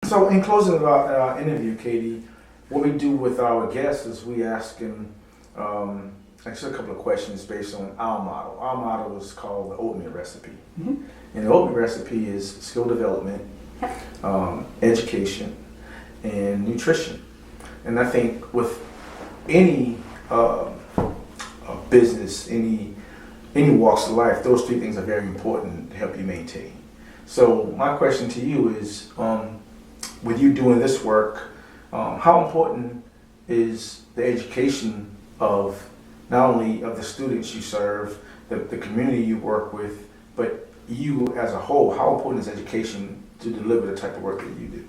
So in closing of our interview, Katy, what we do with our guests is we ask them actually a couple of questions based on our model. Our model is called the oatmeal recipe. Mm-hmm. And the oatmeal recipe is skill development, education, and nutrition. And I think with any business, any walks of life, those three things are very important to help you maintain. So my question to you is, with you doing this work, how important is the education of not only of the students you serve, the community you work with, but you as a whole? How important is education to deliver the type of work that you do?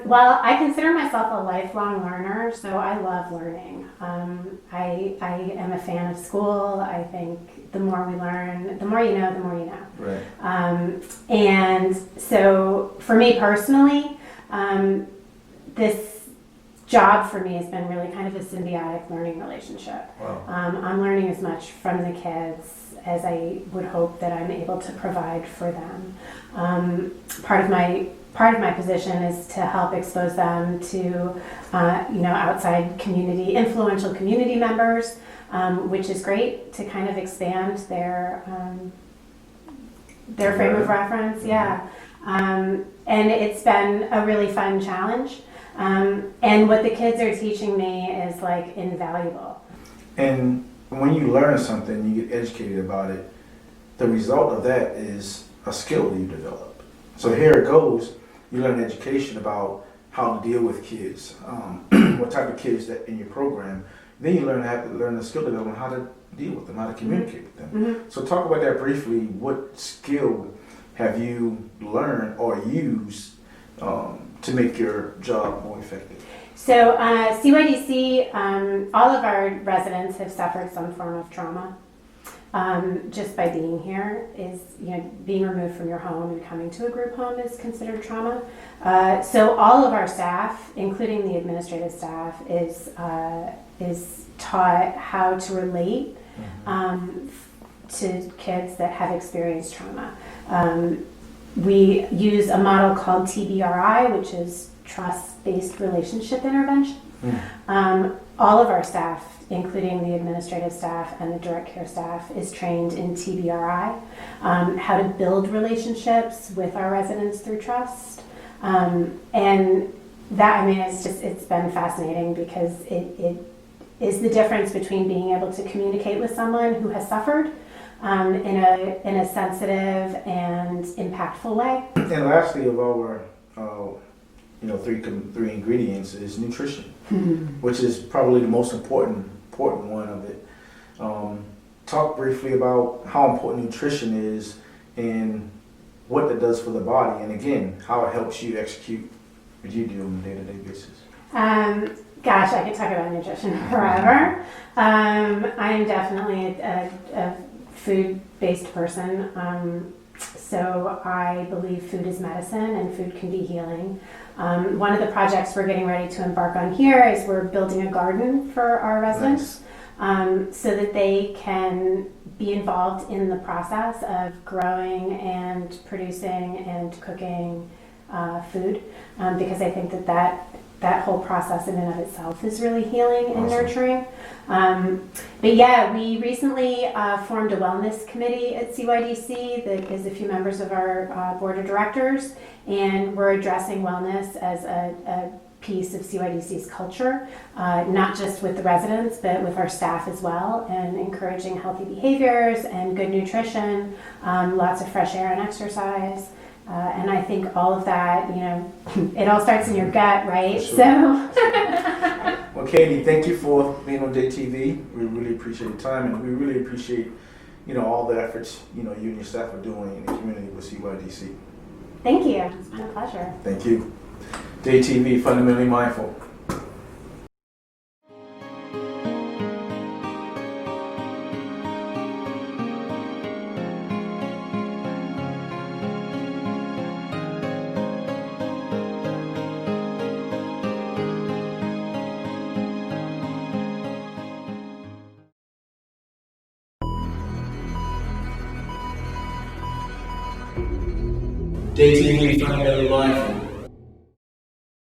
Well, I consider myself a lifelong learner, so I love learning. I am a fan of school. I think the more we learn, the more you know, the more you know. Right. And so for me personally, this job for me has been really kind of a symbiotic learning relationship. Wow. I'm learning as much from the kids as I would hope that I'm able to provide for them. Part of my position is to help expose them to, outside influential community members, which is great to kind of expand their frame of reference. Yeah. And it's been a really fun challenge. And what the kids are teaching me is like invaluable. And when you learn something, you get educated about it, the result of that is a skill you develop. So here it goes, you learn education about how to deal with kids, what type of kids that in your program. Then you learn the skill development, how to deal with them, how to communicate with them. Mm-hmm. So talk about that briefly. What skill have you learned or used to make your job more effective? So CYDC, all of our residents have suffered some form of trauma. Just by being here is, being removed from your home and coming to a group home is considered trauma. So all of our staff, including the administrative staff, is taught how to relate to kids that have experienced trauma. We use a model called TBRI, which is trust-based relationship intervention. All of our staff, including the administrative staff and the direct care staff, is trained in TBRI, how to build relationships with our residents through trust. And that, it's been fascinating because it is the difference between being able to communicate with someone who has suffered in a sensitive and impactful way. And lastly, of our three ingredients is nutrition, which is probably the most important one of it. Talk briefly about how important nutrition is and what that does for the body, and again, how it helps you execute what you do on a day-to-day basis. Gosh, I could talk about nutrition forever. I am definitely a food-based person. So I believe food is medicine and food can be healing. One of the projects we're getting ready to embark on here is we're building a garden for our residents. Nice. So that they can be involved in the process of growing and producing and cooking food, because I think that whole process in and of itself is really healing and nurturing. But yeah, we recently formed a wellness committee at CYDC that is a few members of our board of directors, and we're addressing wellness as a piece of CYDC's culture, not just with the residents, but with our staff as well, and encouraging healthy behaviors and good nutrition, lots of fresh air and exercise. And I think all of that, it all starts in your gut, right? Sure. So. Well, Katy, thank you for being on DayTV. We really appreciate your time, and we really appreciate, all the efforts, you and your staff are doing in the community with CYDC. Thank you. It's been a pleasure. Thank you. DayTV, fundamentally mindful. DayTV, fundamentally mindful.